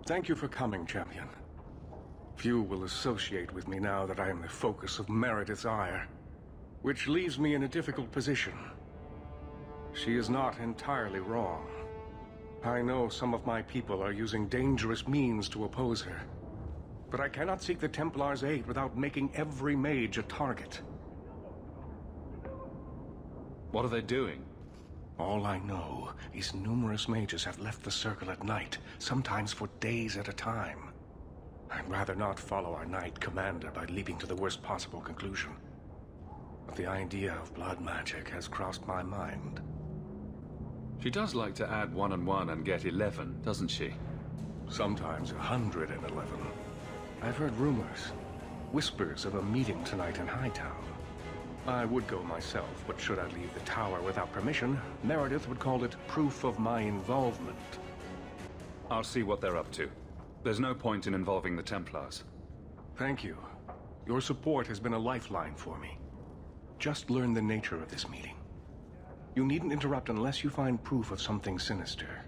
Thank you for coming, champion. Few will associate with me now that I am the focus of Meredith's ire, which leaves me in a difficult position. She is not entirely wrong. I know some of my people are using dangerous means to oppose her, but I cannot seek the Templar's aid without making every mage a target. What are they doing? All I know is numerous mages have left the Circle at night, sometimes for days at a time. I'd rather not follow our Knight Commander by leaping to the worst possible conclusion. But the idea of blood magic has crossed my mind. She does like to add 1 and 1 and get 11, doesn't she? Sometimes 111. I've heard rumors, whispers of a meeting tonight in Hightown. I would go myself, but should I leave the tower without permission, Meredith would call it proof of my involvement. I'll see what they're up to. There's no point in involving the Templars. Thank you. Your support has been a lifeline for me. Just learn the nature of this meeting. You needn't interrupt unless you find proof of something sinister.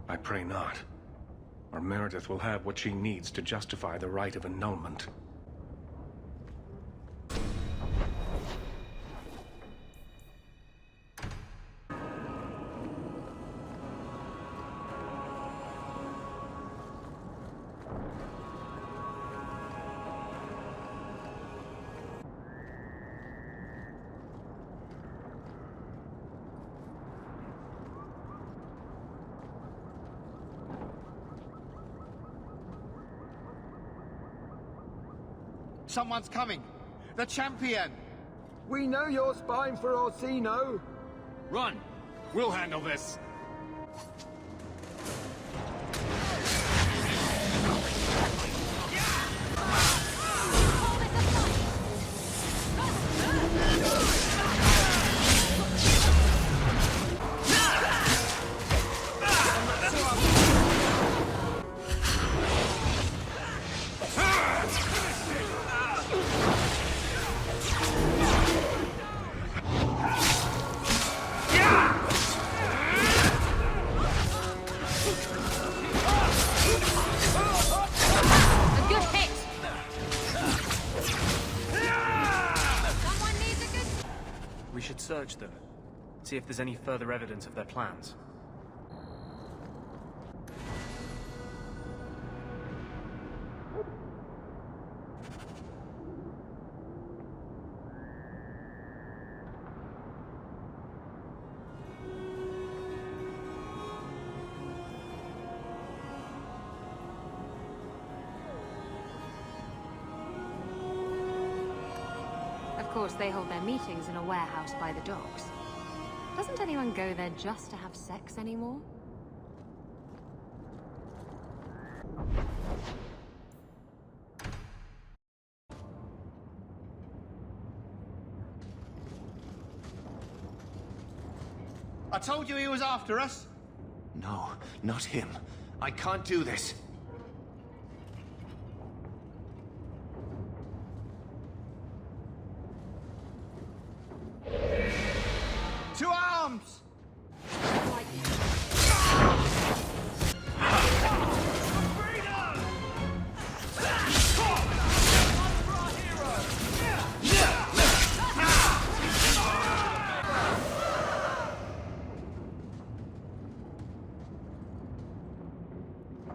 I pray not, or Meredith will have what she needs to justify the right of annulment. Someone's coming! The champion! We know you're spying for Orsino! Run! We'll handle this! We should search them, see if there's any further evidence of their plans. Of course, they hold their meetings in a warehouse by the docks. Doesn't anyone go there just to have sex anymore? I told you he was after us! No, not him. I can't do this. To arms!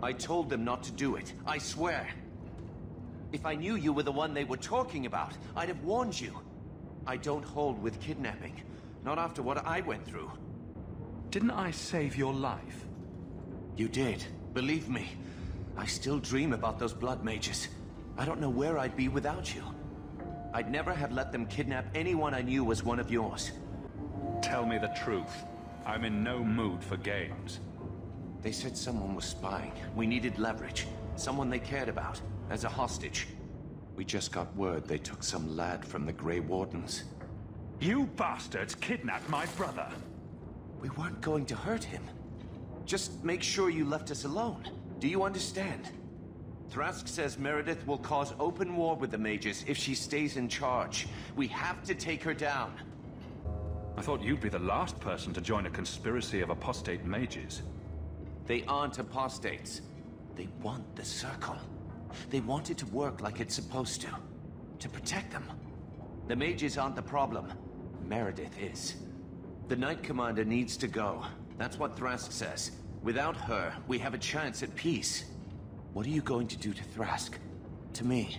I told them not to do it, I swear. If I knew you were the one they were talking about, I'd have warned you. I don't hold with kidnapping. Not after what I went through. Didn't I save your life? You did. Believe me. I still dream about those blood mages. I don't know where I'd be without you. I'd never have let them kidnap anyone I knew was one of yours. Tell me the truth. I'm in no mood for games. They said someone was spying. We needed leverage. Someone they cared about. As a hostage. We just got word they took some lad from the Grey Wardens. You bastards kidnapped my brother! We weren't going to hurt him. Just make sure you left us alone. Do you understand? Thrask says Meredith will cause open war with the mages if she stays in charge. We have to take her down. I thought you'd be the last person to join a conspiracy of apostate mages. They aren't apostates. They want the Circle. They want it to work like it's supposed to protect them. The mages aren't the problem. Meredith is. The Knight Commander needs to go. That's what Thrask says. Without her, we have a chance at peace. What are you going to do to Thrask? To me?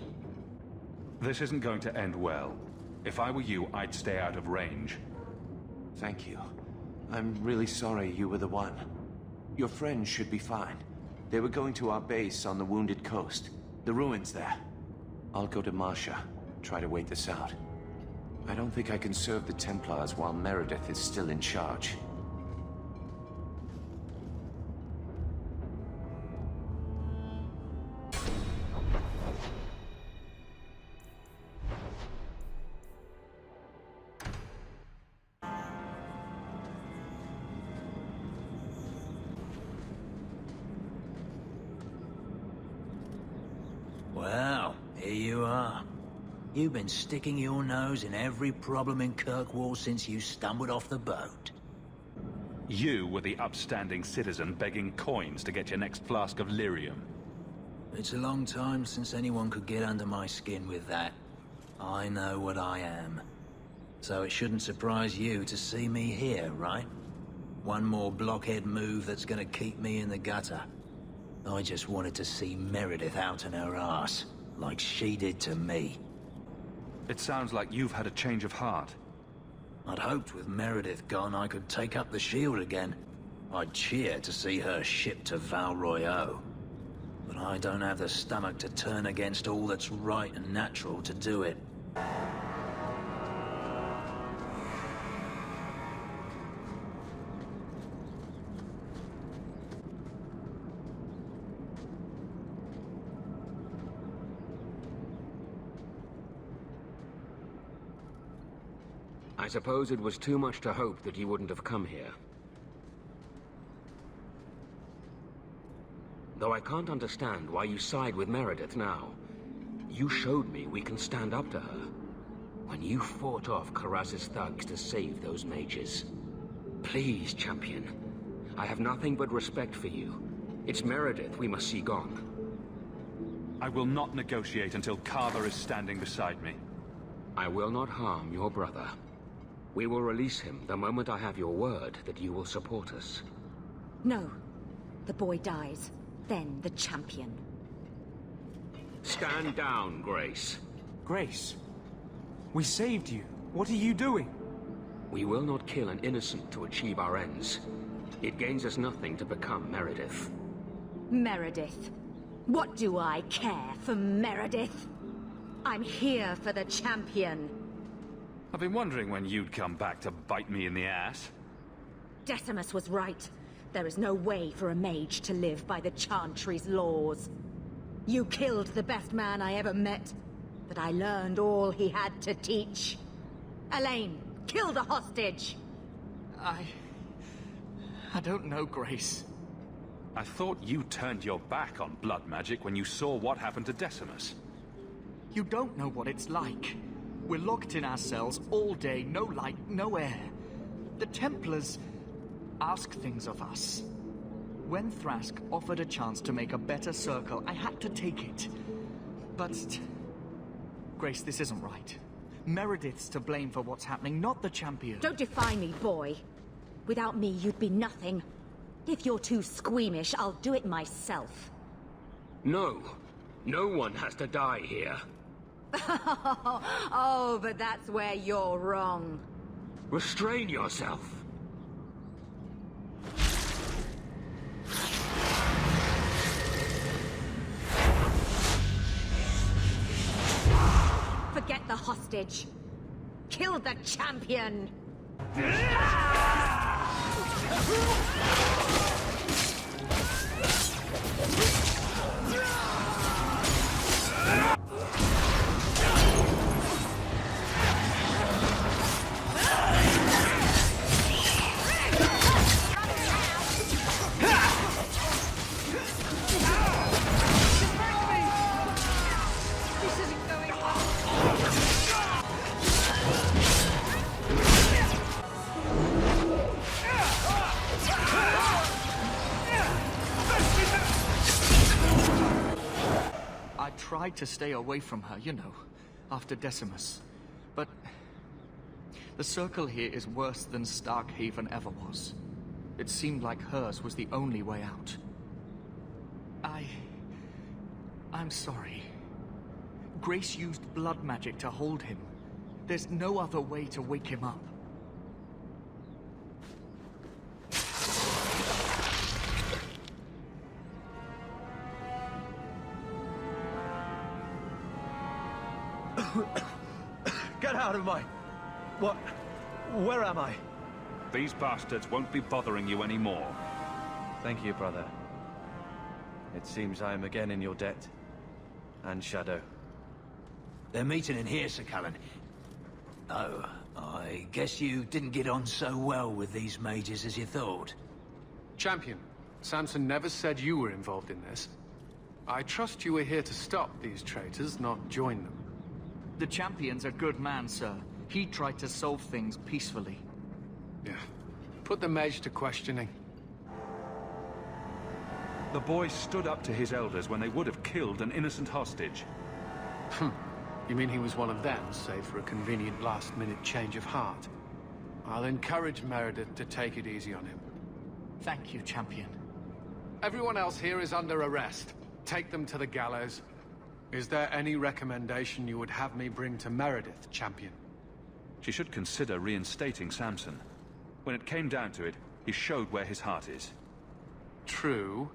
This isn't going to end well. If I were you, I'd stay out of range. Thank you. I'm really sorry you were the one. Your friends should be fine. They were going to our base on the Wounded Coast. The ruins there. I'll go to Marsha, try to wait this out. I don't think I can serve the Templars while Meredith is still in charge. Well, here you are. You've been sticking your nose in every problem in Kirkwall since you stumbled off the boat. You were the upstanding citizen begging coins to get your next flask of lyrium. It's a long time since anyone could get under my skin with that. I know what I am. So it shouldn't surprise you to see me here, right? One more blockhead move that's gonna keep me in the gutter. I just wanted to see Meredith out in her ass, like she did to me. It sounds like you've had a change of heart. I'd hoped with Meredith gone I could take up the shield again. I'd cheer to see her shipped to Val Royeaux. But I don't have the stomach to turn against all that's right and natural to do it. I suppose it was too much to hope that you wouldn't have come here. Though I can't understand why you side with Meredith now. You showed me we can stand up to her. When you fought off Karaz's thugs to save those mages. Please, champion. I have nothing but respect for you. It's Meredith we must see gone. I will not negotiate until Carver is standing beside me. I will not harm your brother. We will release him the moment I have your word that you will support us. No. The boy dies. Then the champion. Stand down, Grace. Grace, we saved you. What are you doing? We will not kill an innocent to achieve our ends. It gains us nothing to become Meredith. Meredith. What do I care for Meredith? I'm here for the champion. I've been wondering when you'd come back to bite me in the ass. Decimus was right. There is no way for a mage to live by the Chantry's laws. You killed the best man I ever met, but I learned all he had to teach. Elaine, kill the hostage! I don't know, Grace. I thought you turned your back on blood magic when you saw what happened to Decimus. You don't know what it's like. We're locked in our cells all day, no light, no air. The Templars ask things of us. When Thrask offered a chance to make a better circle, I had to take it. But... Grace, this isn't right. Meredith's to blame for what's happening, not the champion. Don't defy me, boy. Without me, you'd be nothing. If you're too squeamish, I'll do it myself. No. No one has to die here. Oh, but that's where you're wrong. Restrain yourself. Forget the hostage. Kill the champion! tried to stay away from her, you know, after Decimus. But the Circle here is worse than Starkhaven ever was. It seemed like hers was the only way out. I'm sorry. Grace used blood magic to hold him. There's no other way to wake him up. Get out of my... What? Where am I? These bastards won't be bothering you anymore. Thank you, brother. It seems I am again in your debt. And Shadow. They're meeting in here, Sir Callan. Oh, I guess you didn't get on so well with these mages as you thought. Champion, Samson never said you were involved in this. I trust you were here to stop these traitors, not join them. The Champion's a good man, sir. He tried to solve things peacefully. Yeah. Put the mage to questioning. The boy stood up to his elders when they would have killed an innocent hostage. You mean he was one of them, save for a convenient last-minute change of heart? I'll encourage Meredith to take it easy on him. Thank you, Champion. Everyone else here is under arrest. Take them to the gallows. Is there any recommendation you would have me bring to Meredith, Champion? She should consider reinstating Samson. When it came down to it, he showed where his heart is. True.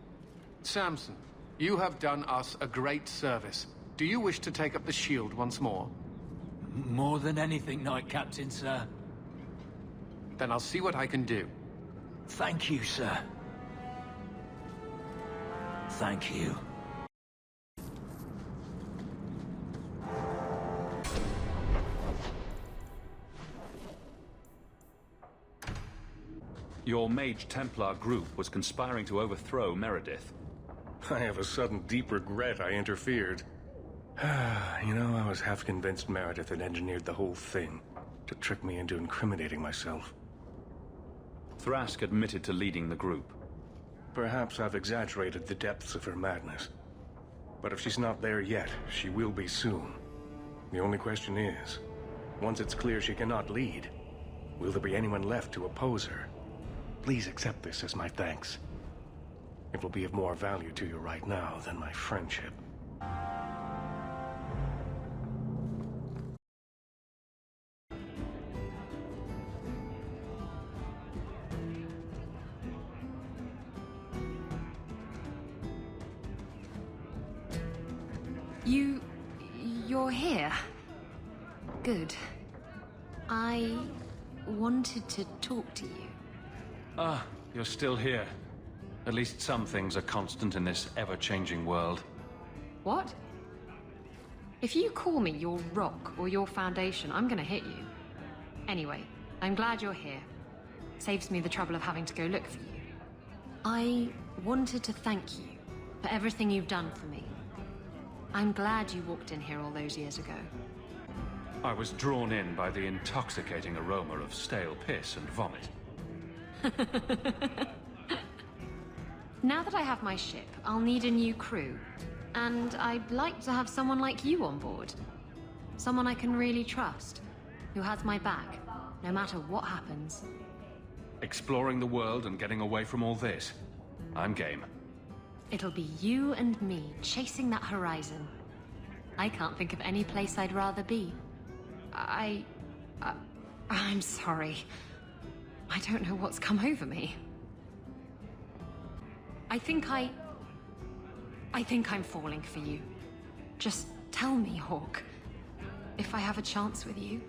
Samson, you have done us a great service. Do you wish to take up the shield once more? More than anything, Knight Captain, sir. Then I'll see what I can do. Thank you, sir. Thank you. Your Mage Templar group was conspiring to overthrow Meredith. I have a sudden deep regret I interfered. You know, I was half convinced Meredith had engineered the whole thing to trick me into incriminating myself. Thrask admitted to leading the group. Perhaps I've exaggerated the depths of her madness. But if she's not there yet, she will be soon. The only question is, once it's clear she cannot lead, will there be anyone left to oppose her? Please accept this as my thanks. It will be of more value to you right now than my friendship. You're here. Good. I wanted to talk to you. Ah, you're still here. At least some things are constant in this ever-changing world. What? If you call me your rock or your foundation, I'm gonna hit you. Anyway, I'm glad you're here. Saves me the trouble of having to go look for you. I wanted to thank you for everything you've done for me. I'm glad you walked in here all those years ago. I was drawn in by the intoxicating aroma of stale piss and vomit. Now that I have my ship, I'll need a new crew. And I'd like to have someone like you on board. Someone I can really trust, who has my back, no matter what happens. Exploring the world and getting away from all this. I'm game. It'll be you and me chasing that horizon. I can't think of any place I'd rather be. I'm sorry. I don't know what's come over me. I think I'm falling for you. Just tell me, Hawk, if I have a chance with you.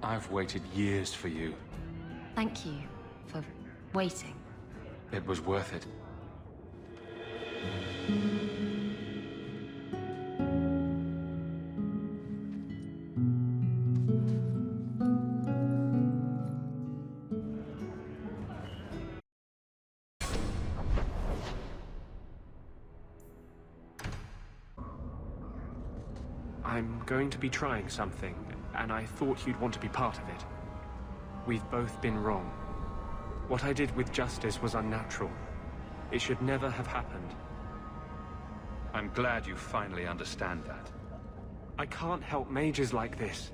I've waited years for you. Thank you for waiting. It was worth it. I'm going to be trying something, and I thought you'd want to be part of it. We've both been wrong. What I did with Justice was unnatural. It should never have happened. I'm glad you finally understand that. I can't help mages like this.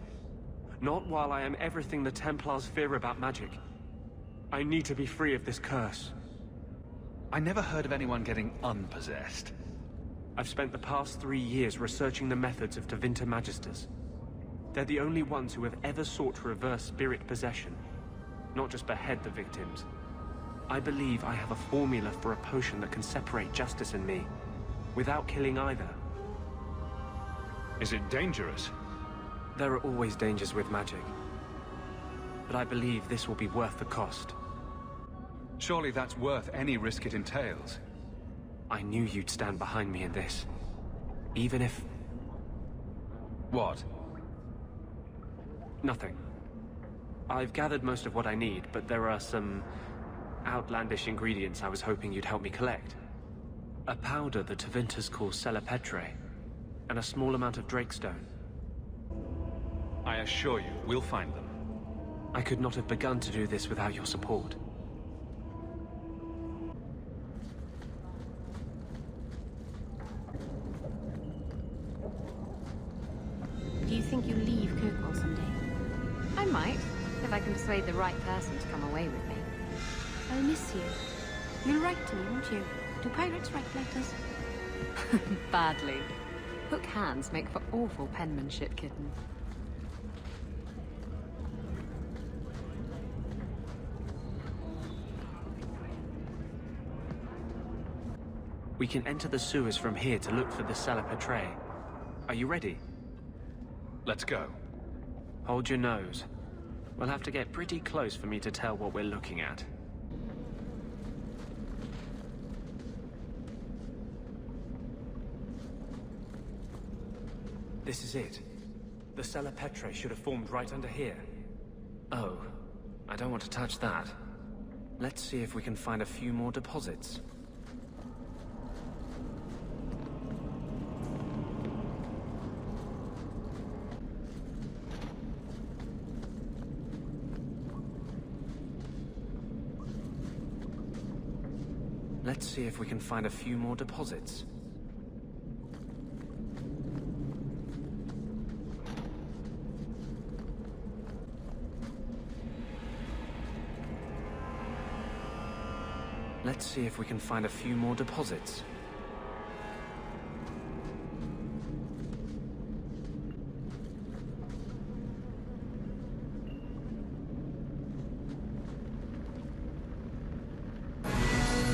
Not while I am everything the Templars fear about magic. I need to be free of this curse. I never heard of anyone getting unpossessed. I've spent the past 3 years researching the methods of Tevinter Magisters. They're the only ones who have ever sought to reverse spirit possession, not just behead the victims. I believe I have a formula for a potion that can separate justice and me, without killing either. Is it dangerous? There are always dangers with magic. But I believe this will be worth the cost. Surely that's worth any risk it entails. I knew you'd stand behind me in this. Even if... What? Nothing. I've gathered most of what I need, but there are some outlandish ingredients I was hoping you'd help me collect. A powder the Tevinters call Celepetre, and a small amount of Drakestone. I assure you, we'll find them. I could not have begun to do this without your support. Do you think you'll leave Kirkwall someday? I might, if I can persuade the right person to come away with me. I'll miss you. You'll write to me, won't you? Do pirates write letters? Badly. Hook hands make for awful penmanship, kitten. We can enter the sewers from here to look for the Celepetre. Are you ready? Let's go. Hold your nose. We'll have to get pretty close for me to tell what we're looking at. This is it. The Celepetre should have formed right under here. Oh, I don't want to touch that. Let's see if we can find a few more deposits. Let's see if we can find a few more deposits. Let's see if we can find a few more deposits.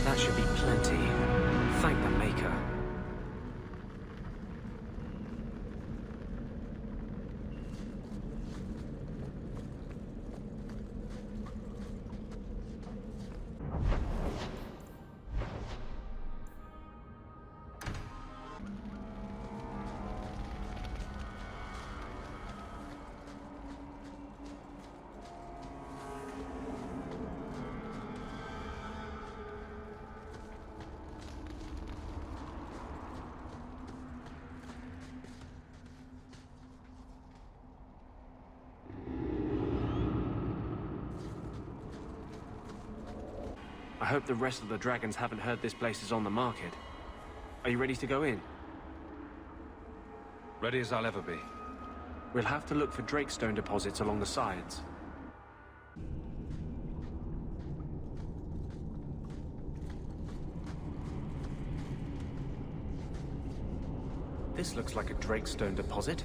That should be plenty. Thank the Maker. I hope the rest of the dragons haven't heard this place is on the market. Are you ready to go in? Ready as I'll ever be. We'll have to look for Drakestone deposits along the sides. This looks like a Drakestone deposit.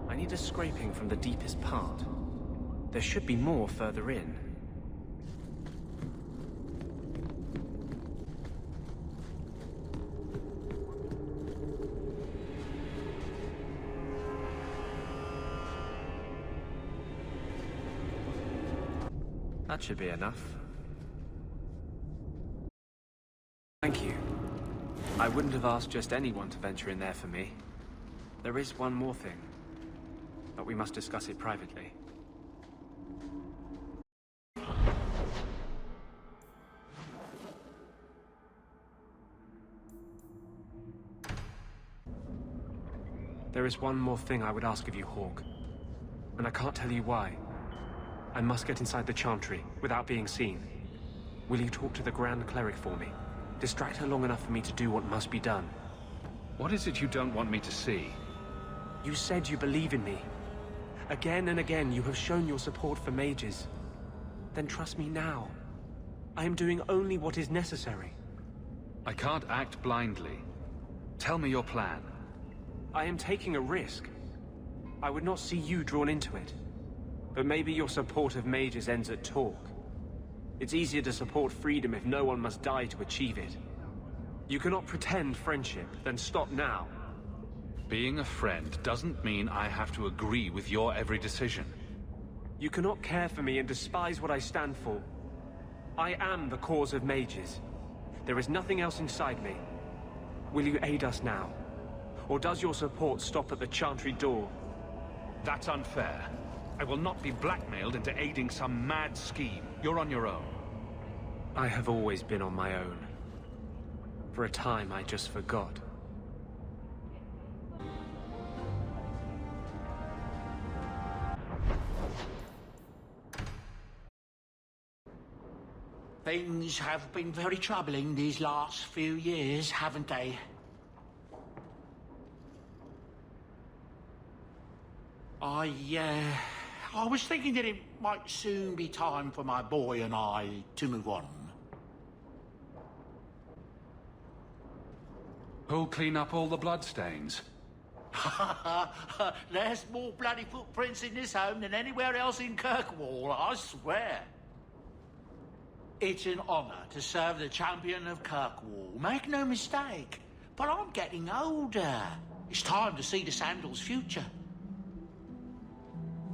I need a scraping from the deepest part. There should be more further in. That should be enough. Thank you. I wouldn't have asked just anyone to venture in there for me. There is one more thing, but we must discuss it privately. There is one more thing I would ask of you, Hawk, and I can't tell you why. I must get inside the Chantry, without being seen. Will you talk to the Grand Cleric for me? Distract her long enough for me to do what must be done. What is it you don't want me to see? You said you believe in me. Again and again, you have shown your support for mages. Then trust me now. I am doing only what is necessary. I can't act blindly. Tell me your plan. I am taking a risk. I would not see you drawn into it. But maybe your support of mages ends at talk. It's easier to support freedom if no one must die to achieve it. You cannot pretend friendship, then stop now. Being a friend doesn't mean I have to agree with your every decision. You cannot care for me and despise what I stand for. I am the cause of mages. There is nothing else inside me. Will you aid us now? Or does your support stop at the Chantry door? That's unfair. I will not be blackmailed into aiding some mad scheme. You're on your own. I have always been on my own. For a time, I just forgot. Things have been very troubling these last few years, haven't they? I was thinking that it might soon be time for my boy and I to move on. Who'll clean up all the bloodstains? There's more bloody footprints in this home than anywhere else in Kirkwall, I swear. It's an honor to serve the champion of Kirkwall, make no mistake. But I'm getting older. It's time to see the Sandal's future.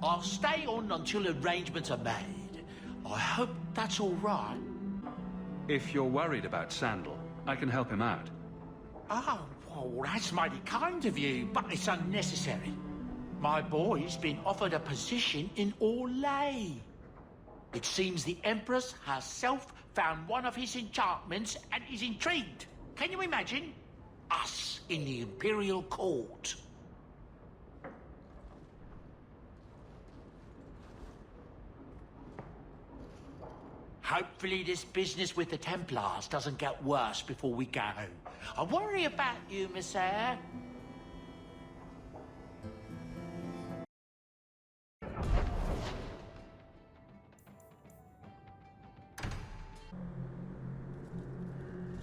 I'll stay on until arrangements are made. I hope that's all right. If you're worried about Sandal, I can help him out. Oh, well, that's mighty kind of you, but it's unnecessary. My boy's been offered a position in Orlais. It seems the Empress herself found one of his enchantments and is intrigued. Can you imagine? Us in the Imperial Court. Hopefully this business with the Templars doesn't get worse before we go. I worry about you, Miss Eyre.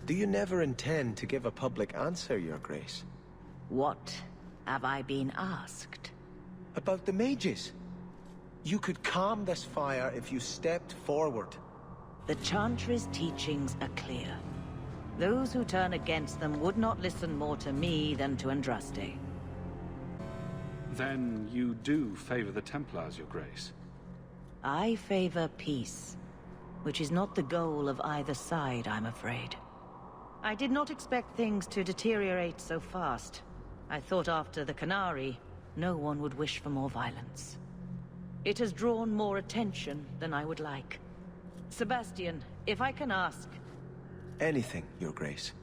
Do you never intend to give a public answer, Your Grace? What have I been asked? About the mages. You could calm this fire if you stepped forward. The Chantry's teachings are clear. Those who turn against them would not listen more to me than to Andraste. Then you do favor the Templars, Your Grace? I favor peace, which is not the goal of either side, I'm afraid. I did not expect things to deteriorate so fast. I thought after the Canary, no one would wish for more violence. It has drawn more attention than I would like. Sebastian, if I can ask... Anything, Your Grace.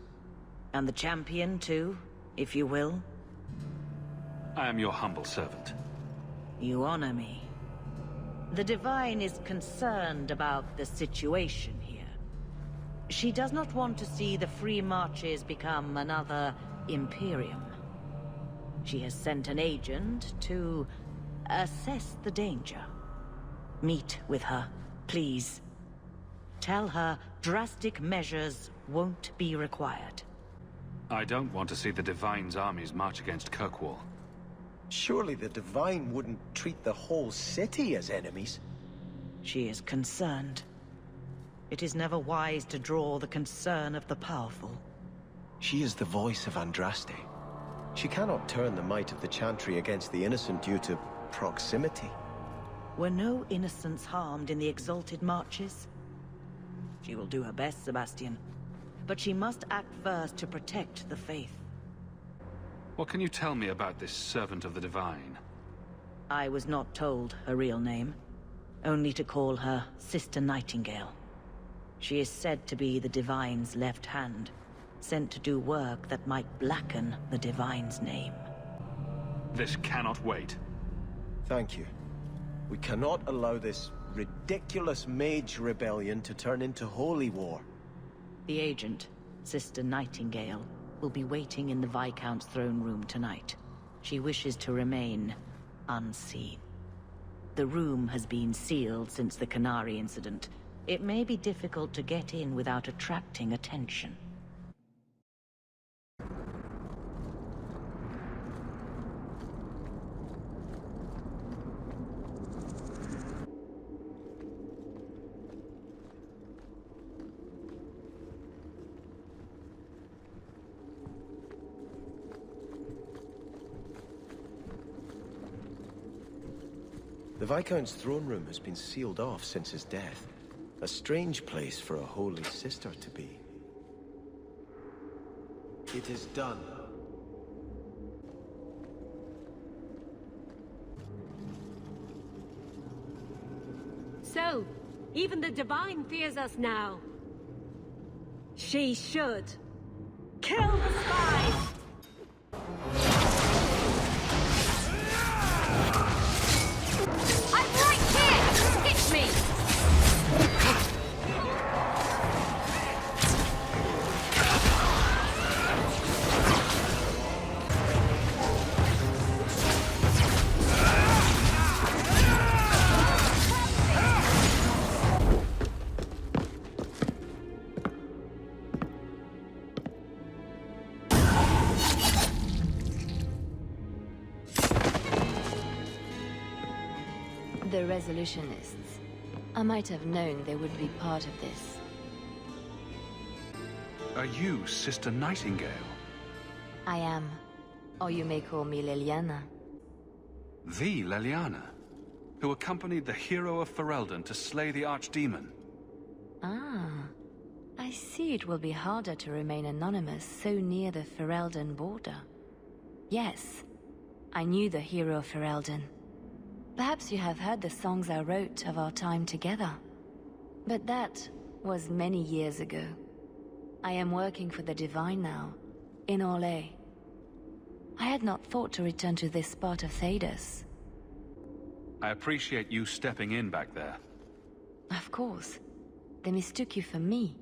And the champion, too, if you will? I am your humble servant. You honor me. The Divine is concerned about the situation here. She does not want to see the Free Marches become another Imperium. She has sent an agent to assess the danger. Meet with her, please. Tell her drastic measures won't be required. I don't want to see the Divine's armies march against Kirkwall. Surely the Divine wouldn't treat the whole city as enemies. She is concerned. It is never wise to draw the concern of the powerful. She is the voice of Andraste. She cannot turn the might of the Chantry against the innocent due to proximity. Were no innocents harmed in the exalted marches? She will do her best, Sebastian. But she must act first to protect the faith. What can you tell me about this servant of the Divine? I was not told her real name. Only to call her Sister Nightingale. She is said to be the Divine's left hand, sent to do work that might blacken the Divine's name. This cannot wait. Thank you. We cannot allow this ridiculous mage rebellion to turn into holy war. The agent, Sister Nightingale, will be waiting in the Viscount's throne room tonight. She wishes to remain unseen. The room has been sealed since the Canary incident. It may be difficult to get in without attracting attention. The Viscount's throne room has been sealed off since his death. A strange place for a holy sister to be. It is done. So, even the Divine fears us now. She should. Kill the spies! I'm right here! Stitch me! The Resolutionists. I might have known they would be part of this. Are you Sister Nightingale? I am. Or you may call me Liliana. The Liliana, who accompanied the hero of Ferelden to slay the Archdemon. Ah. I see it will be harder to remain anonymous so near the Ferelden border. Yes. I knew the hero of Ferelden. Perhaps you have heard the songs I wrote of our time together. But that was many years ago. I am working for the Divine now, in Orlais. I had not thought to return to this part of Thedas. I appreciate you stepping in back there. Of course. They mistook you for me,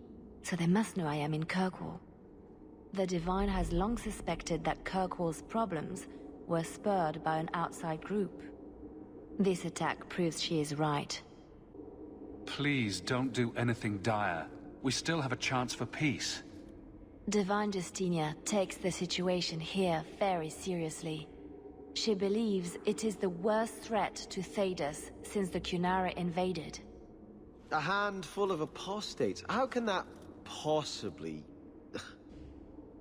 so they must know I am in Kirkwall. The Divine has long suspected that Kirkwall's problems were spurred by an outside group. This attack proves she is right. Please don't do anything dire. We still have a chance for peace. Divine Justinia takes the situation here very seriously. She believes it is the worst threat to Thedas since the Cunara invaded. A handful of apostates? How can that possibly...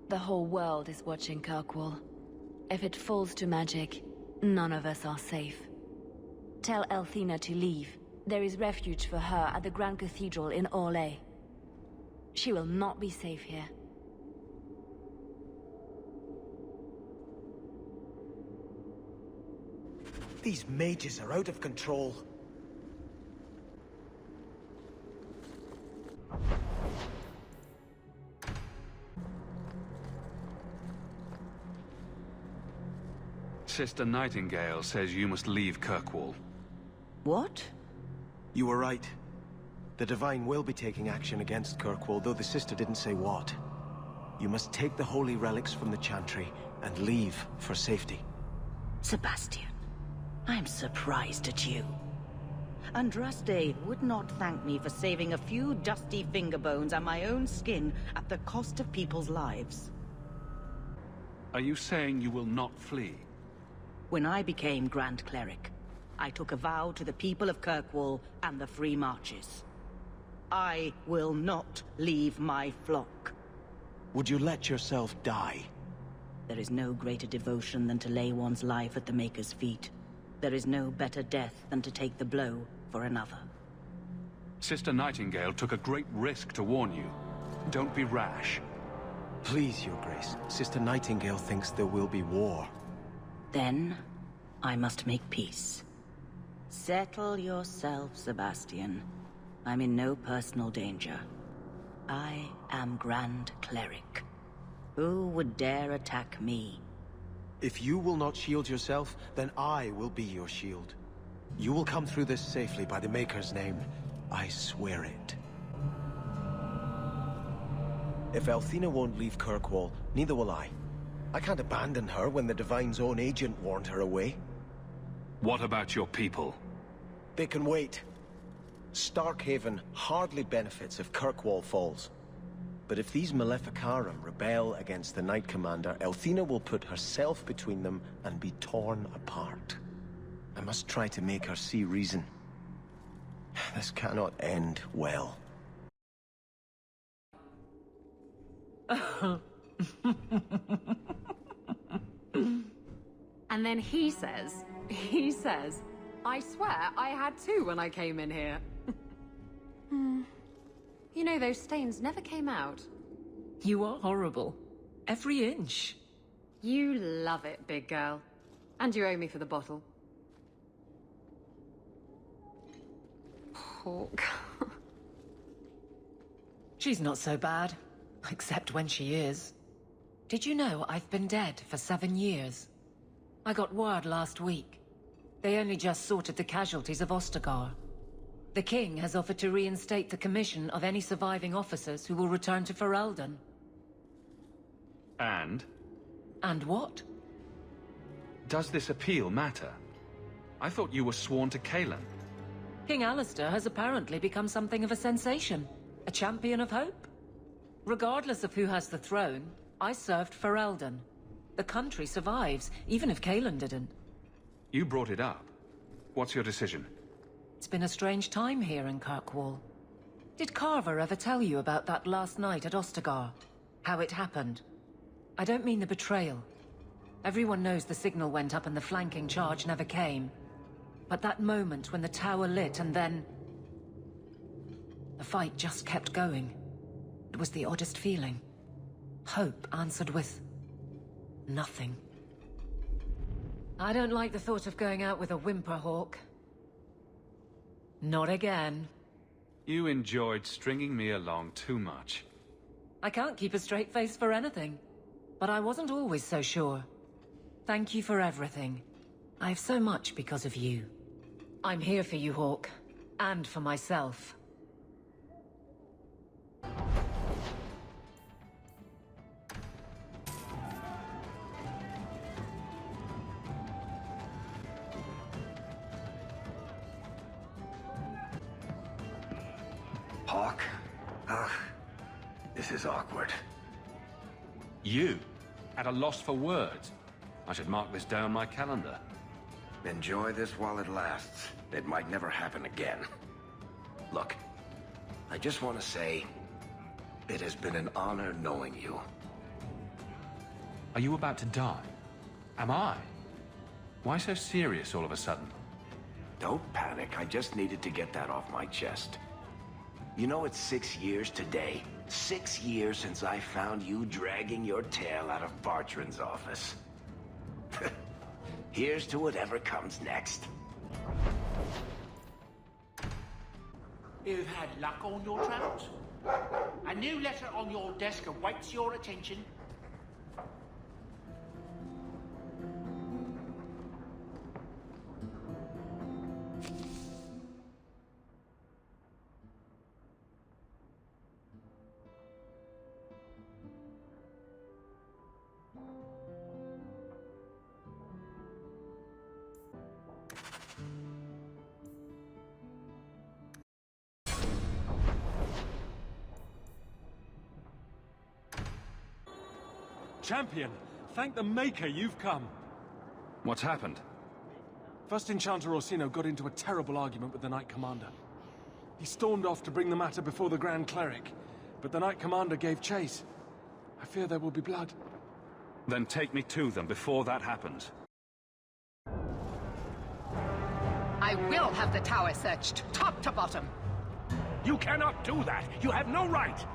The whole world is watching Kirkwall. If it falls to magic, none of us are safe. Tell Elthina to leave. There is refuge for her at the Grand Cathedral in Orlais. She will not be safe here. These mages are out of control. Sister Nightingale says you must leave Kirkwall. What? You were right. The Divine will be taking action against Kirkwall, though the sister didn't say what. You must take the holy relics from the Chantry and leave for safety. Sebastian, I'm surprised at you. Andraste would not thank me for saving a few dusty finger bones and my own skin at the cost of people's lives. Are you saying you will not flee? When I became Grand Cleric, I took a vow to the people of Kirkwall and the Free Marches. I will not leave my flock. Would you let yourself die? There is no greater devotion than to lay one's life at the Maker's feet. There is no better death than to take the blow for another. Sister Nightingale took a great risk to warn you. Don't be rash. Please, Your Grace. Sister Nightingale thinks there will be war. Then, I must make peace. Settle yourself, Sebastian. I'm in no personal danger. I am Grand Cleric. Who would dare attack me? If you will not shield yourself, then I will be your shield. You will come through this safely by the Maker's name. I swear it. If Althena won't leave Kirkwall, neither will I. I can't abandon her when the Divine's own agent warned her away. What about your people? They can wait. Starkhaven hardly benefits if Kirkwall falls. But if these Maleficarum rebel against the Knight Commander, Althena will put herself between them and be torn apart. I must try to make her see reason. This cannot end well. And then he says, I swear I had two when I came in here. You know, those stains never came out. You are horrible. Every inch. You love it, big girl. And you owe me for the bottle. Hawk. She's not so bad. Except when she is. Did you know I've been dead for 7 years? I got word last week. They only just sorted the casualties of Ostagar. The king has offered to reinstate the commission of any surviving officers who will return to Ferelden. And? And what? Does this appeal matter? I thought you were sworn to Canon. King Alistair has apparently become something of a sensation. A champion of hope. Regardless of who has the throne, I served Ferelden. The country survives, even if Caelan didn't. You brought it up. What's your decision? It's been a strange time here in Kirkwall. Did Carver ever tell you about that last night at Ostagar? How it happened? I don't mean the betrayal. Everyone knows the signal went up and the flanking charge never came. But that moment when the tower lit and then... the fight just kept going. It was the oddest feeling. Hope answered with... nothing. I don't like the thought of going out with a whimper, Hawk. Not again. You enjoyed stringing me along too much. I can't keep a straight face for anything. But I wasn't always so sure. Thank you for everything. I have so much because of you. I'm here for you, Hawk. And for myself. Hawk? Ugh. This is awkward. You? At a loss for words? I should mark this down my calendar. Enjoy this while it lasts. It might never happen again. Look, I just want to say, it has been an honor knowing you. Are you about to die? Am I? Why so serious all of a sudden? Don't panic, I just needed to get that off my chest. You know, it's 6 years today. 6 years since I found you dragging your tail out of Bartran's office. Here's to whatever comes next. You've had luck on your travels. A new letter on your desk awaits your attention. Champion, thank the Maker you've come. What's happened? First Enchanter Orsino got into a terrible argument with the Knight Commander. He stormed off to bring the matter before the Grand Cleric, but the Knight Commander gave chase. I fear there will be blood. Then take me to them before that happens. I will have the tower searched, top to bottom. You cannot do that! You have no right!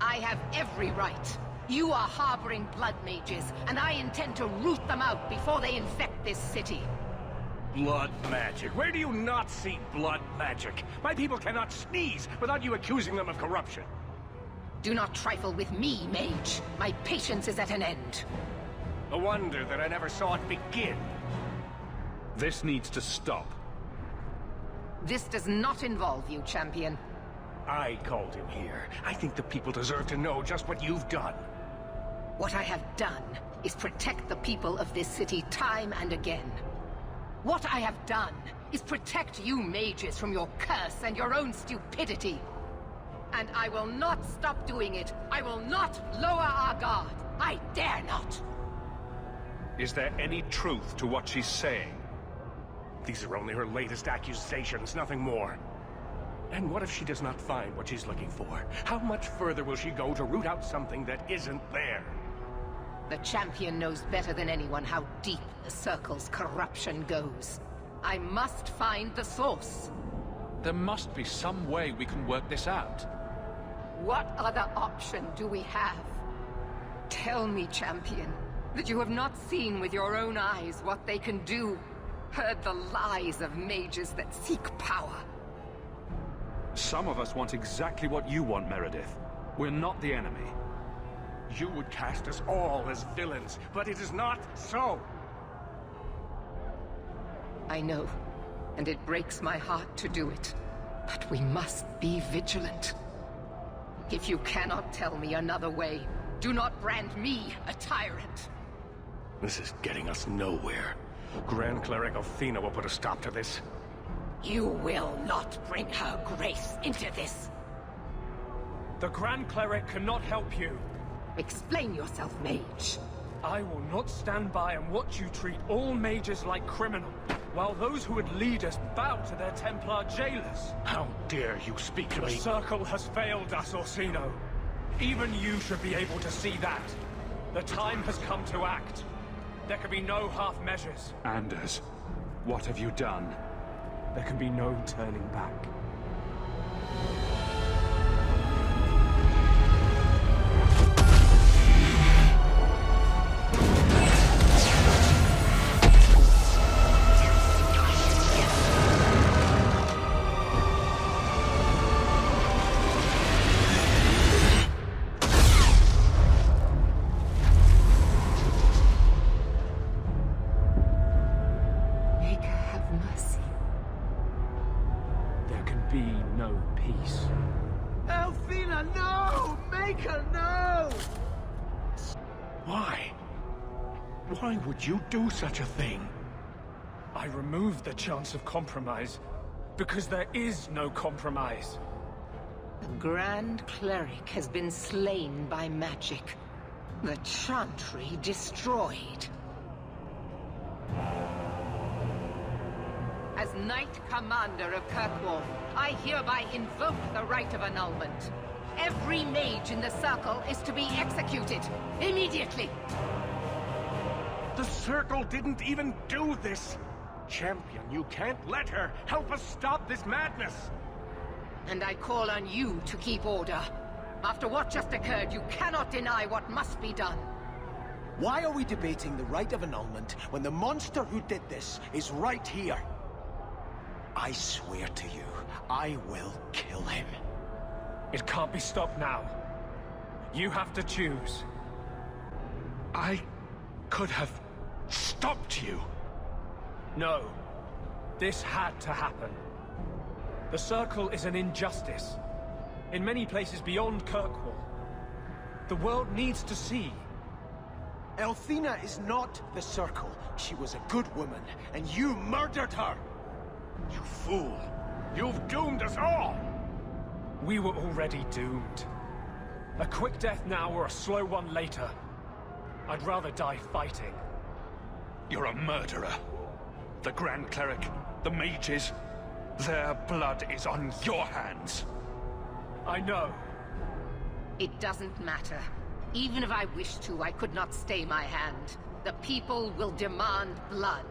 I have every right. You are harboring blood mages, and I intend to root them out before they infect this city. Blood magic? Where do you not see blood magic? My people cannot sneeze without you accusing them of corruption. Do not trifle with me, mage. My patience is at an end. A wonder that I never saw it begin. This needs to stop. This does not involve you, champion. I called him here. I think the people deserve to know just what you've done. What I have done is protect the people of this city time and again. What I have done is protect you mages from your curse and your own stupidity. And I will not stop doing it. I will not lower our guard. I dare not. Is there any truth to what she's saying? These are only her latest accusations, nothing more. And what if she does not find what she's looking for? How much further will she go to root out something that isn't there? The champion knows better than anyone how deep the Circle's corruption goes. I must find the source. There must be some way we can work this out. What other option do we have? Tell me, champion, that you have not seen with your own eyes what they can do, heard the lies of mages that seek power. Some of us want exactly what you want, Meredith. We're not the enemy. You would cast us all as villains, but it is not so. I know, and it breaks my heart to do it. But we must be vigilant. If you cannot tell me another way, do not brand me a tyrant. This is getting us nowhere. Grand Cleric Athena will put a stop to this. You will not bring her grace into this. The Grand Cleric cannot help you. Explain yourself, mage. I will not stand by and watch you treat all mages like criminal, while those who would lead us bow to their Templar jailers. How dare you speak to me? The Circle has failed us, Orsino. Even you should be able to see that. The time has come to act. There can be no half measures. Anders, what have you done? There can be no turning back. Why would you do such a thing? I removed the chance of compromise, because there is no compromise. The Grand Cleric has been slain by magic. The Chantry destroyed. As Knight Commander of Kirkwall, I hereby invoke the right of annulment. Every mage in the Circle is to be executed, immediately! The Circle didn't even do this! Champion, you can't let her! Help us stop this madness! And I call on you to keep order. After what just occurred, you cannot deny what must be done. Why are we debating the right of annulment when the monster who did this is right here? I swear to you, I will kill him. It can't be stopped now. You have to choose. I could have stopped you. No. This had to happen. The Circle is an injustice. In many places beyond Kirkwall. The world needs to see. Athena is not the Circle. She was a good woman, and you murdered her! You fool! You've doomed us all! We were already doomed. A quick death now or a slow one later. I'd rather die fighting. You're a murderer. The Grand Cleric, the mages, their blood is on your hands. I know. It doesn't matter. Even if I wished to, I could not stay my hand. The people will demand blood.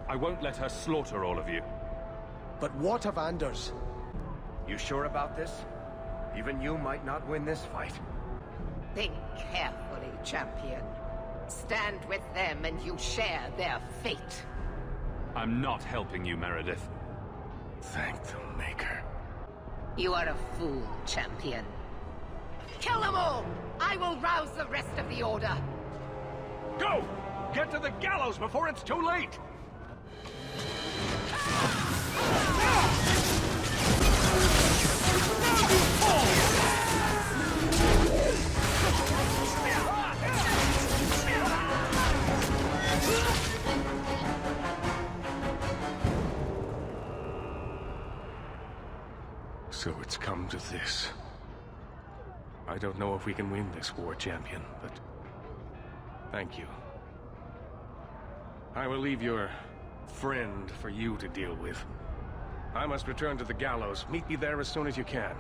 I won't let her slaughter all of you. But what of Anders? You sure about this? Even you might not win this fight. Think carefully, champion. Stand with them and you share their fate. I'm not helping you, Meredith. Thank the Maker. You are a fool, champion. Kill them all! I will rouse the rest of the Order. Go! Get to the gallows before it's too late! So it's come to this. I don't know if we can win this war, champion, but thank you. I will leave your friend for you to deal with. I must return to the gallows. Meet me there as soon as you can.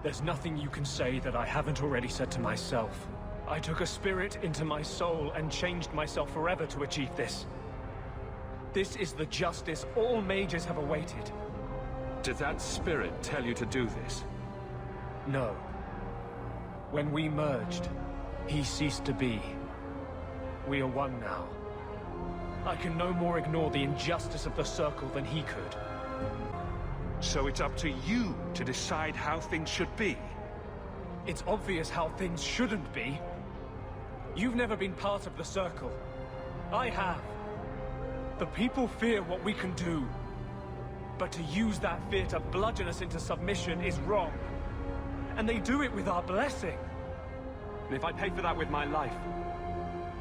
There's nothing you can say that I haven't already said to myself. I took a spirit into my soul and changed myself forever to achieve this. This is the justice all mages have awaited. Did that spirit tell you to do this? No. When we merged, he ceased to be. We are one now. I can no more ignore the injustice of the Circle than he could. So it's up to you to decide how things should be? It's obvious how things shouldn't be. You've never been part of the Circle. I have. The people fear what we can do. But to use that fear to bludgeon us into submission is wrong. And they do it with our blessing. And if I pay for that with my life,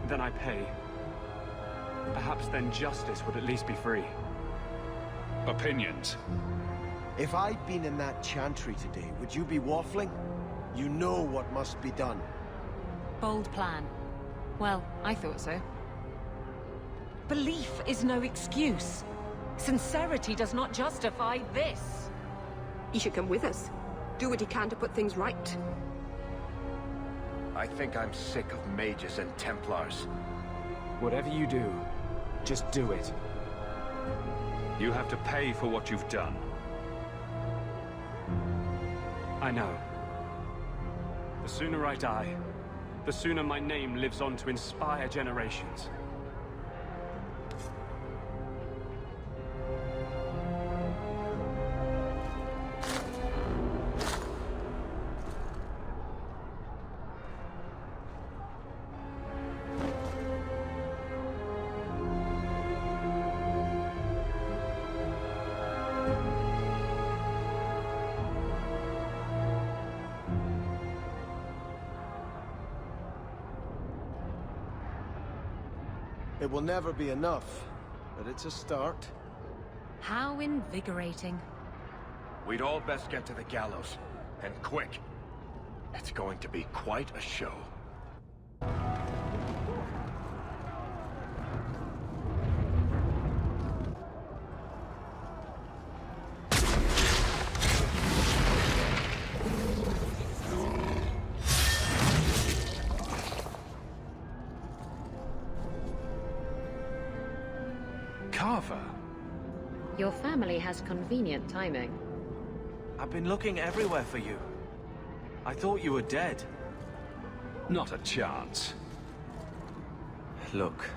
then I pay. Perhaps then justice would at least be free. Opinions? If I'd been in that chantry today, would you be waffling? You know what must be done. Bold plan. Well, I thought so. Belief is no excuse. Sincerity does not justify this. He should come with us. Do what he can to put things right. I think I'm sick of mages and Templars. Whatever you do, just do it. You have to pay for what you've done. I know. The sooner I die, the sooner my name lives on to inspire generations. It will never be enough, but it's a start. How invigorating. We'd all best get to the gallows, and quick. It's going to be quite a show. Your family has convenient timing. I've been looking everywhere for you. I thought you were dead. Not a chance. Look,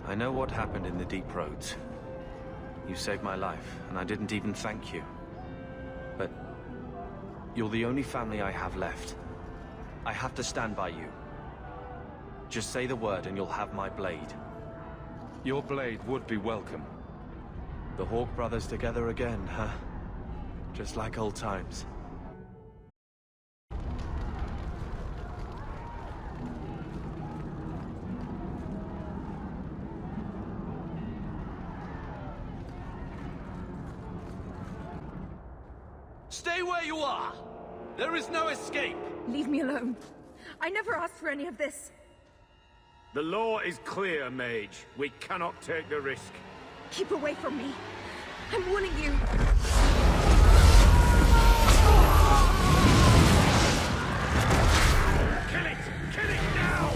I know what happened in the Deep Roads. You saved my life, and I didn't even thank you. But you're the only family I have left. I have to stand by you. Just say the word and you'll have my blade. Your blade would be welcome. The Hawk brothers together again, huh? Just like old times. Stay where you are! There is no escape! Leave me alone. I never asked for any of this. The law is clear, Mage. We cannot take the risk. Keep away from me. I'm warning you. Kill it! Kill it now!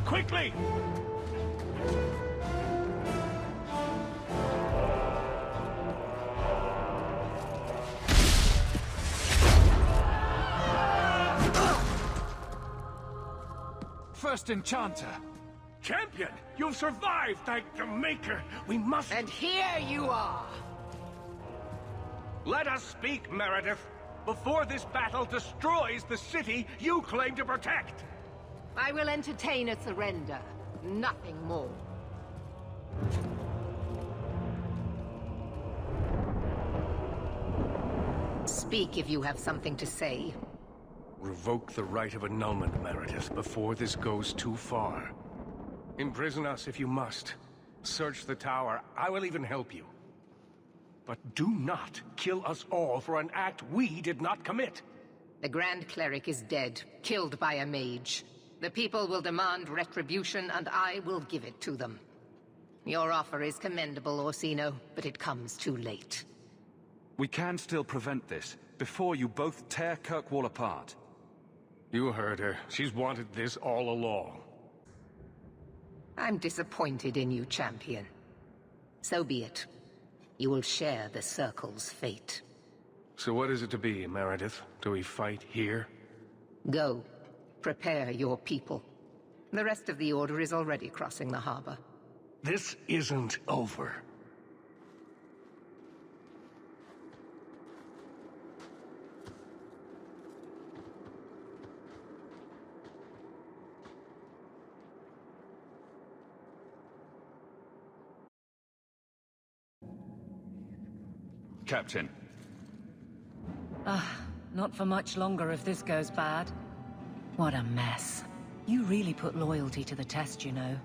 quickly! First Enchanter! Champion! You've survived, thank the Maker! We must... And here you are! Let us speak, Meredith, before this battle destroys the city you claim to protect! I will entertain a surrender. Nothing more. Speak if you have something to say. Revoke the right of annulment, Meredith, before this goes too far. Imprison us if you must. Search the tower. I will even help you. But do not kill us all for an act we did not commit. The Grand Cleric is dead, killed by a mage. The people will demand retribution, and I will give it to them. Your offer is commendable, Orsino, but it comes too late. We can still prevent this, before you both tear Kirkwall apart. You heard her. She's wanted this all along. I'm disappointed in you, champion. So be it. You will share the Circle's fate. So what is it to be, Meredith? Do we fight here? Go. Prepare your people. The rest of the Order is already crossing the harbor. This isn't over. Captain. Not for much longer if this goes bad. What a mess. You really put loyalty to the test, you know.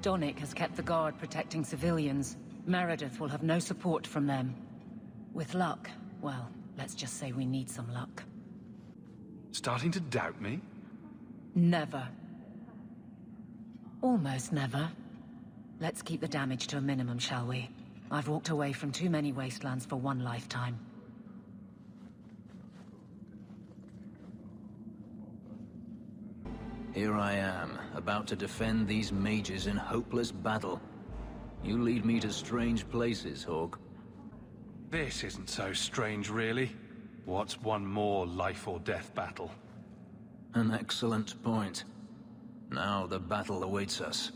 Donnic has kept the guard protecting civilians. Meredith will have no support from them. With luck, well, let's just say we need some luck. Starting to doubt me? Never. Almost never. Let's keep the damage to a minimum, shall we? I've walked away from too many wastelands for one lifetime. Here I am, about to defend these mages in hopeless battle. You lead me to strange places, Hawk. This isn't so strange, really. What's one more life or death battle? An excellent point. Now the battle awaits us.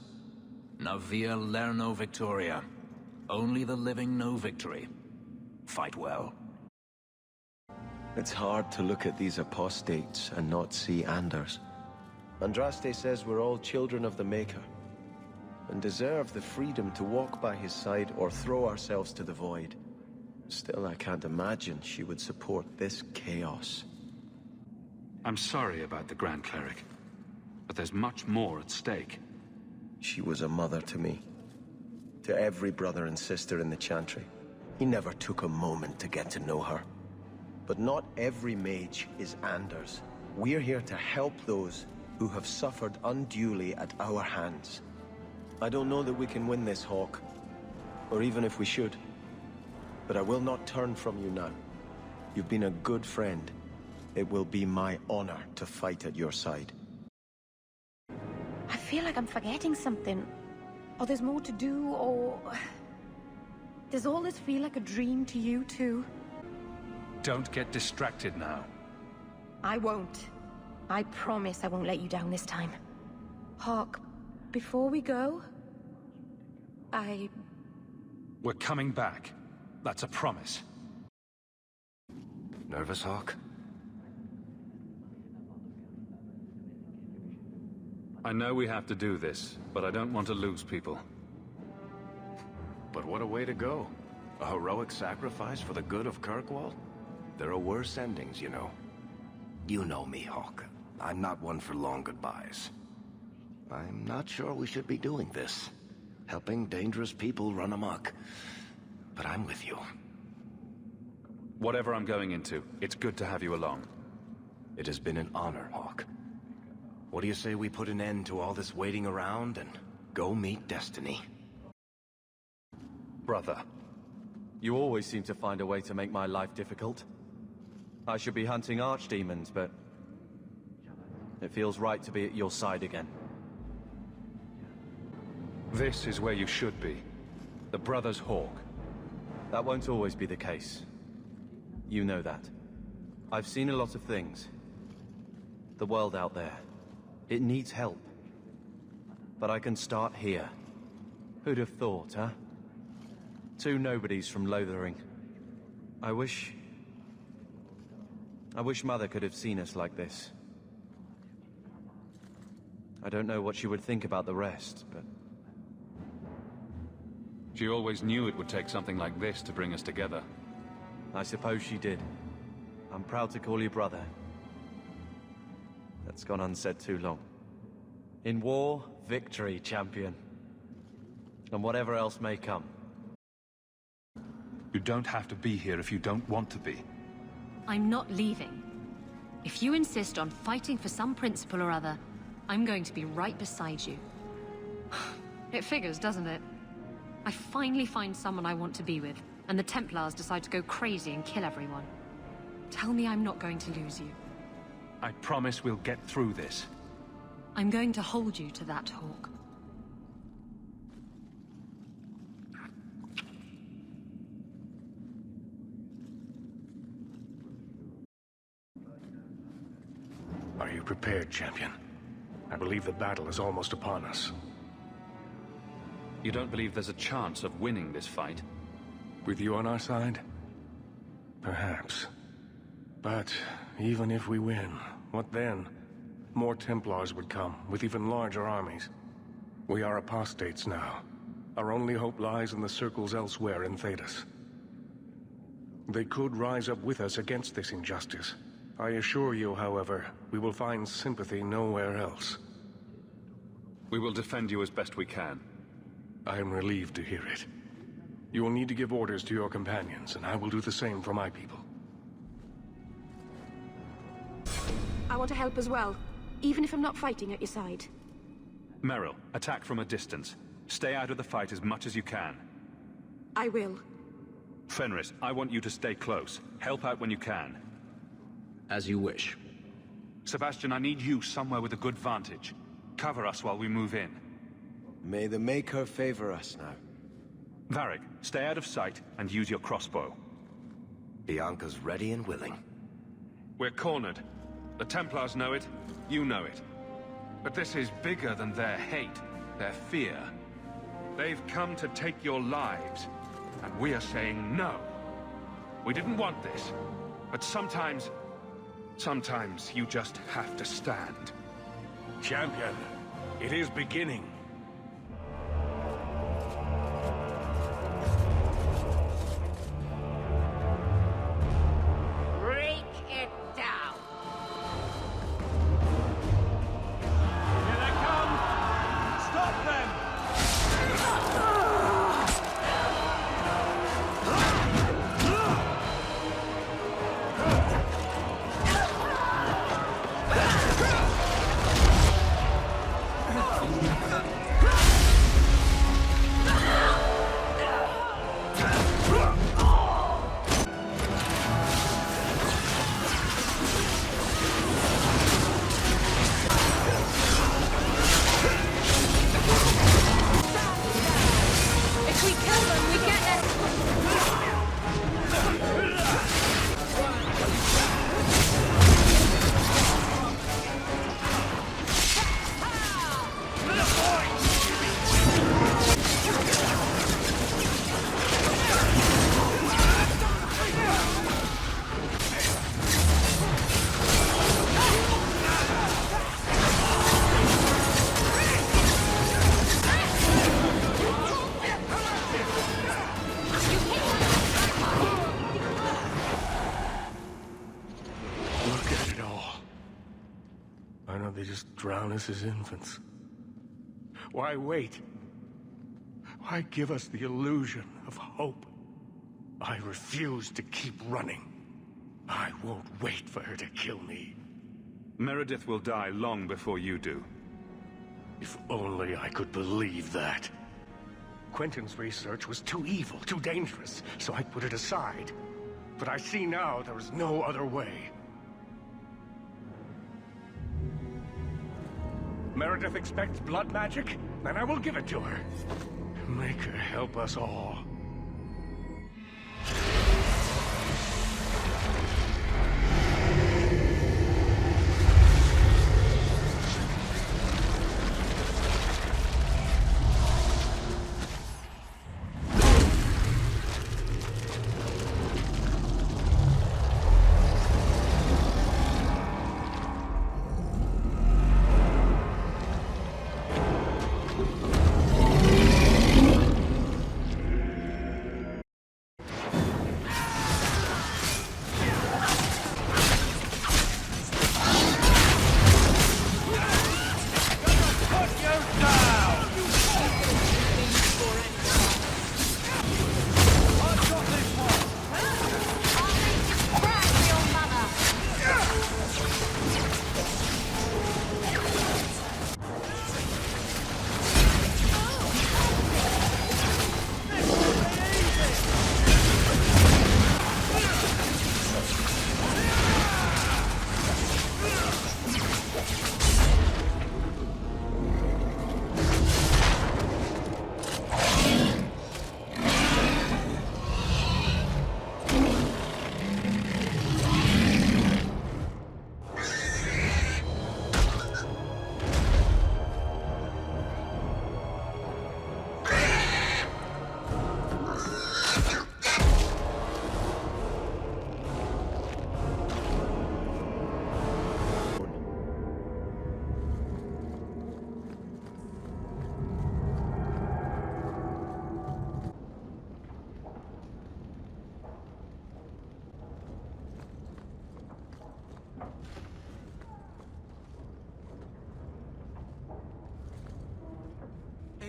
Navia Lerno Victoria. Only the living know victory. Fight well. It's hard to look at these apostates and not see Anders. Andraste says we're all children of the Maker, and deserve the freedom to walk by his side or throw ourselves to the void. Still, I can't imagine she would support this chaos. I'm sorry about the Grand Cleric, but there's much more at stake. She was a mother to me. To every brother and sister in the Chantry. He never took a moment to get to know her. But not every mage is Anders. We're here to help those who have suffered unduly at our hands. I don't know that we can win this, Hawk. Or even if we should. But I will not turn from you now. You've been a good friend. It will be my honor to fight at your side. I feel like I'm forgetting something. Or there's more to do, or... Does all this feel like a dream to you, too? Don't get distracted now. I won't. I promise I won't let you down this time. Hawk, before we go... We're coming back. That's a promise. Nervous, Hawk? I know we have to do this, but I don't want to lose people. But what a way to go. A heroic sacrifice for the good of Kirkwall? There are worse endings, you know. You know me, Hawk. I'm not one for long goodbyes. I'm not sure we should be doing this. Helping dangerous people run amok. But I'm with you. Whatever I'm going into, it's good to have you along. It has been an honor, Hawk. What do you say we put an end to all this waiting around and go meet Destiny? Brother, you always seem to find a way to make my life difficult. I should be hunting archdemons, but it feels right to be at your side again. This is where you should be. The Brothers Hawk. That won't always be the case. You know that. I've seen a lot of things. The world out there. It needs help. But I can start here. Who'd have thought, huh? Two nobodies from Lothering. I wish Mother could have seen us like this. I don't know what she would think about the rest, but... She always knew it would take something like this to bring us together. I suppose she did. I'm proud to call you brother. That's gone unsaid too long. In war, victory, champion. And whatever else may come. You don't have to be here if you don't want to be. I'm not leaving. If you insist on fighting for some principle or other, I'm going to be right beside you. It figures, doesn't it? I finally find someone I want to be with, and the Templars decide to go crazy and kill everyone. Tell me I'm not going to lose you. I promise we'll get through this. I'm going to hold you to that, Hawk. Are you prepared, champion? I believe the battle is almost upon us. You don't believe there's a chance of winning this fight? With you on our side? Perhaps. But even if we win, what then? More Templars would come, with even larger armies. We are apostates now. Our only hope lies in the circles elsewhere in Thedas. They could rise up with us against this injustice. I assure you, however, we will find sympathy nowhere else. We will defend you as best we can. I am relieved to hear it. You will need to give orders to your companions, and I will do the same for my people. I want to help as well, even if I'm not fighting at your side. Merrill, attack from a distance. Stay out of the fight as much as you can. I will. Fenris, I want you to stay close. Help out when you can. As you wish. Sebastian, I need you somewhere with a good vantage. Cover us while we move in. May the Maker favor us now. Varric, stay out of sight and use your crossbow. Bianca's ready and willing. We're cornered. The Templars know it, you know it. But this is bigger than their hate, their fear. They've come to take your lives, and we are saying no. We didn't want this, but sometimes you just have to stand. Champion, it is beginning. Break it down! Here they come! Stop them! If we kill them, we get their... Look at it all. Why don't they just drown us as infants? Why wait? Why give us the illusion of hope? I refuse to keep running. I won't wait for her to kill me. Meredith will die long before you do. If only I could believe that. Quentin's research was too evil, too dangerous, so I put it aside. But I see now there is no other way. Meredith expects blood magic? then I will give it to her. Make her help us all.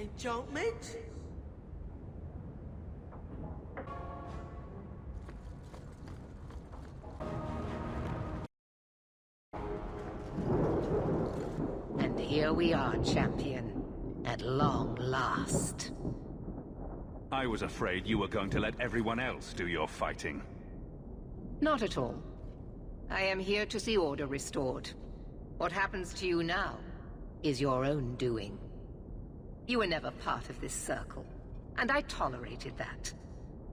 Enchantment? And here we are, champion. At long last. I was afraid you were going to let everyone else do your fighting. Not at all. I am here to see order restored. What happens to you now is your own doing. You were never part of this circle, and I tolerated that.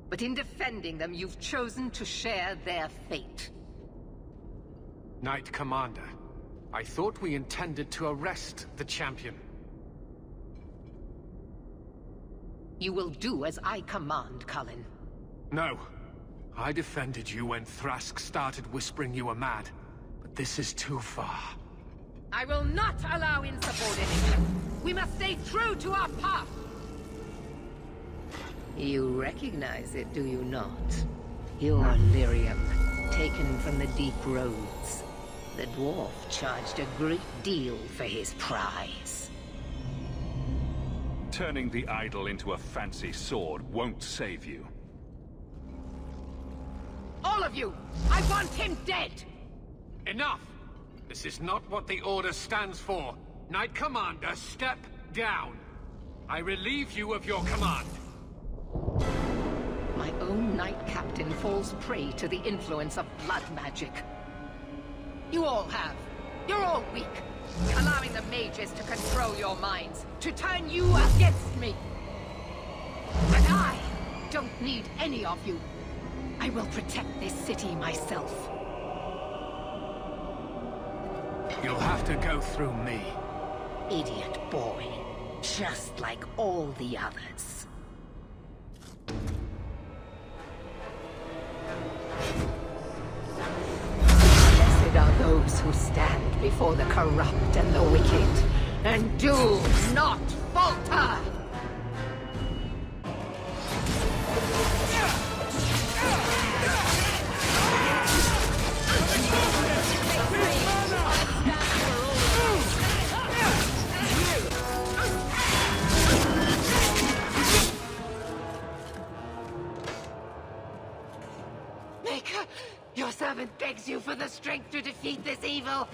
But in defending them, you've chosen to share their fate. Knight Commander, I thought we intended to arrest the champion. You will do as I command, Cullen. No. I defended you when Thrask started whispering you were mad. But this is too far. I will not allow insubordination. We must stay true to our path. You recognize it, do you not? Your lyrium, taken from the deep roads. The dwarf charged a great deal for his prize. Turning the idol into a fancy sword won't save you. All of you! I want him dead! Enough! This is not what the Order stands for. Knight Commander, step down. I relieve you of your command. My own Knight Captain falls prey to the influence of blood magic. You all have. You're all weak. Allowing the mages to control your minds, to turn you against me. But I don't need any of you. I will protect this city myself. You'll have to go through me. Idiot boy. Just like all the others. Blessed are those who stand before the corrupt and the wicked, and do not falter! Maker, your servant begs you for the strength to defeat this evil.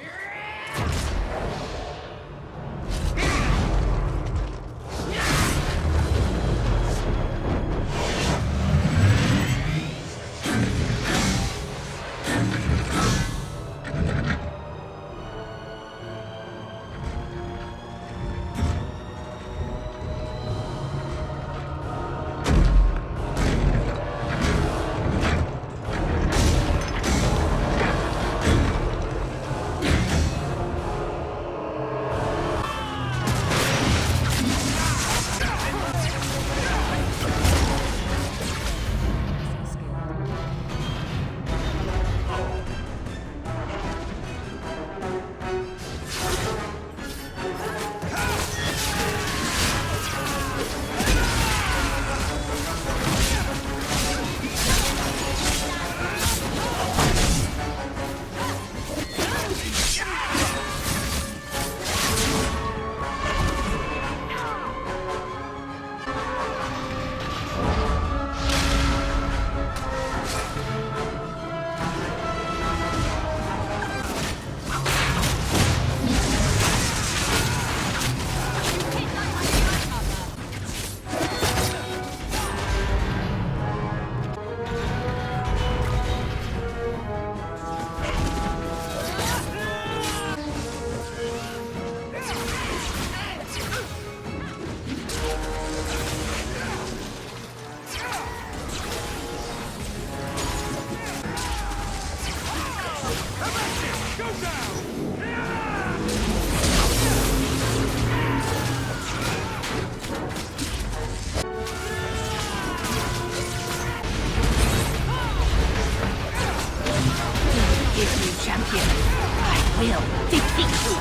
will defeat you!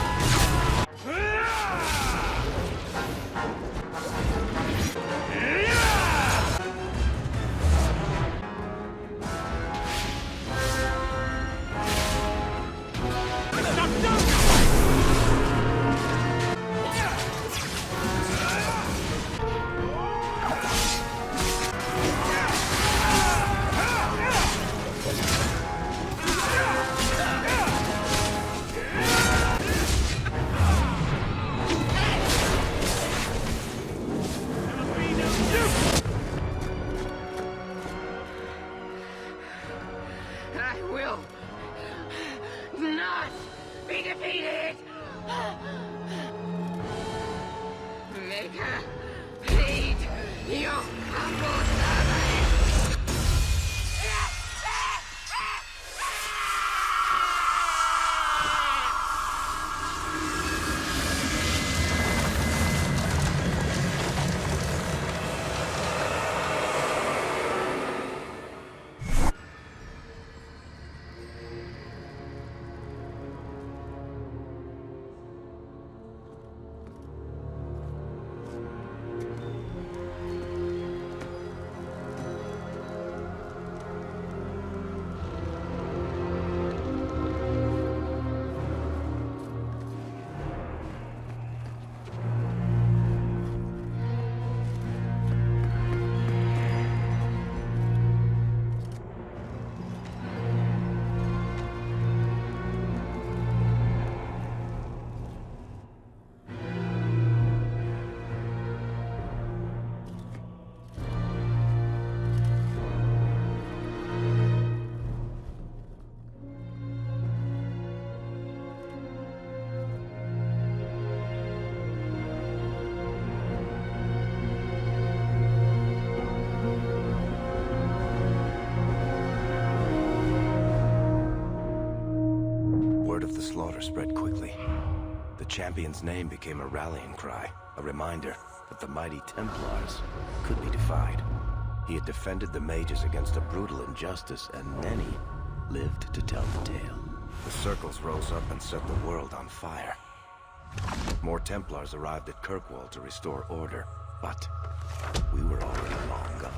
I will not be defeated! Make her plead your humble servant! Word of the slaughter spread quickly. The champion's name became a rallying cry, a reminder that the mighty Templars could be defied. He had defended the mages against a brutal injustice, and many lived to tell the tale. The circles rose up and set the world on fire. More Templars arrived at Kirkwall to restore order, but we were already long gone.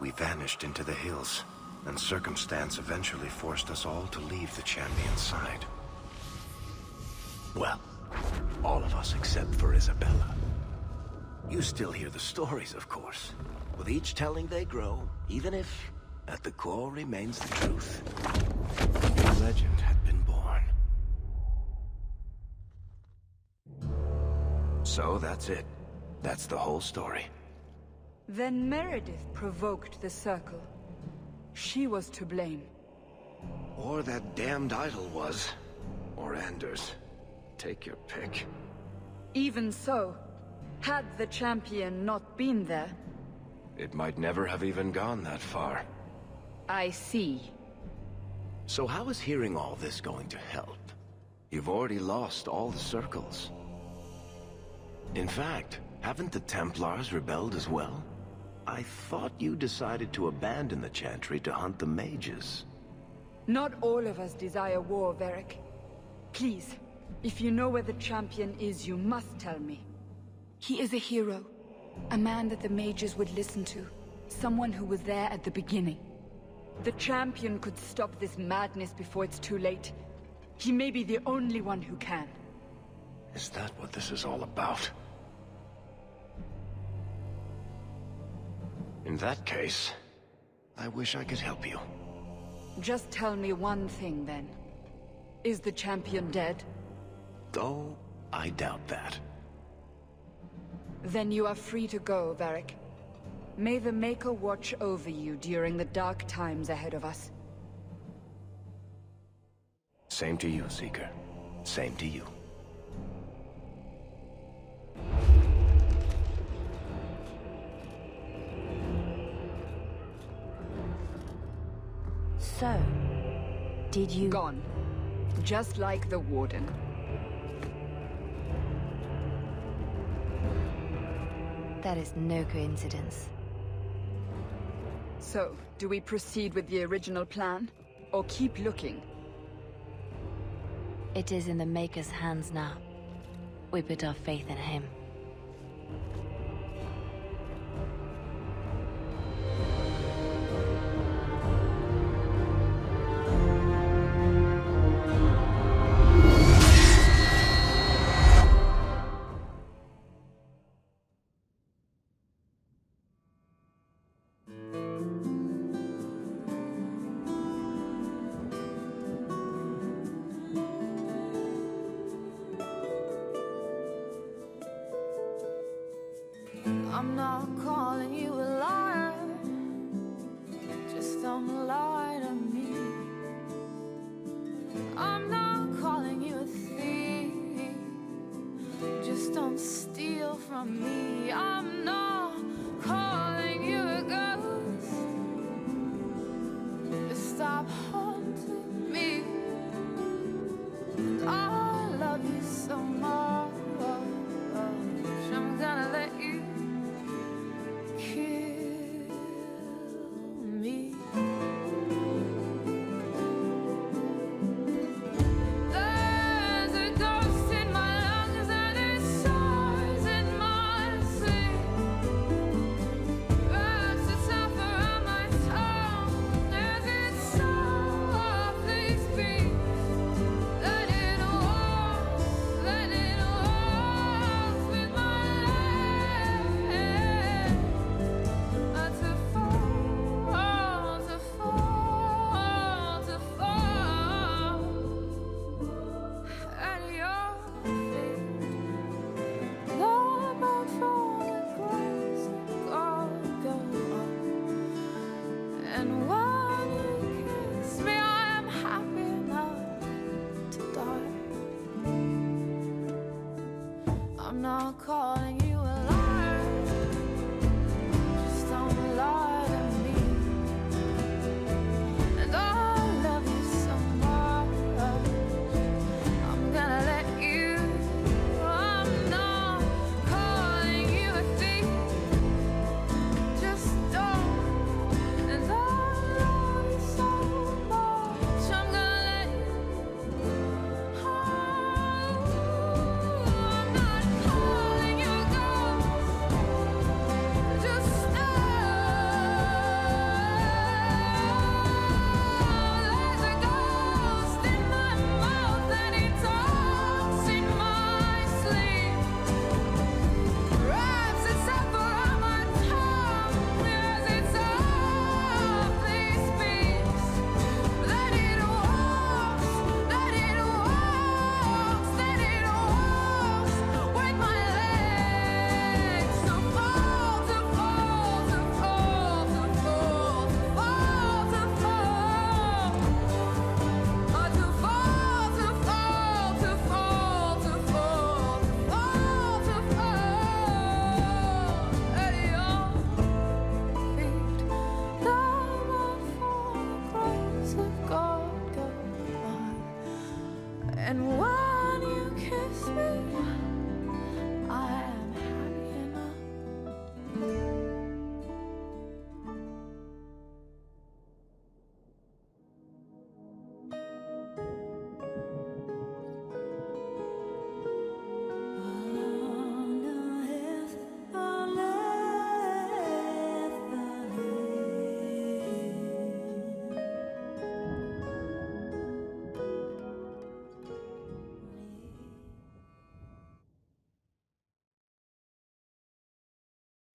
We vanished into the hills, and circumstance eventually forced us all to leave the champion's side. Well, all of us except for Isabella. You still hear the stories, of course. With each telling they grow, even if, at the core, remains the truth. A new legend had been born. So that's it. That's the whole story. Then Meredith provoked the Circle. She was to blame. Or that damned idol was. Or Anders. Take your pick. Even so, had the champion not been there... It might never have even gone that far. I see. So how is hearing all this going to help? You've already lost all the circles. In fact, haven't the Templars rebelled as well? I thought you decided to abandon the Chantry to hunt the mages. Not all of us desire war, Varric. Please, if you know where the champion is, you must tell me. He is a hero. A man that the mages would listen to. Someone who was there at the beginning. The champion could stop this madness before it's too late. He may be the only one who can. Is that what this is all about? In that case, I wish I could help you. Just tell me one thing, then. Is the champion dead? Though, I doubt that. Then you are free to go, Varric. May the Maker watch over you during the dark times ahead of us. Same to you, Seeker. Same to you. So, did you... Gone. Just like the Warden. That is no coincidence. So, do we proceed with the original plan? Or keep looking, It is in the Maker's hands now. We put our faith in him. I'm not calling you a liar, just don't lie to me. I'm not calling you a thief, just don't steal from me.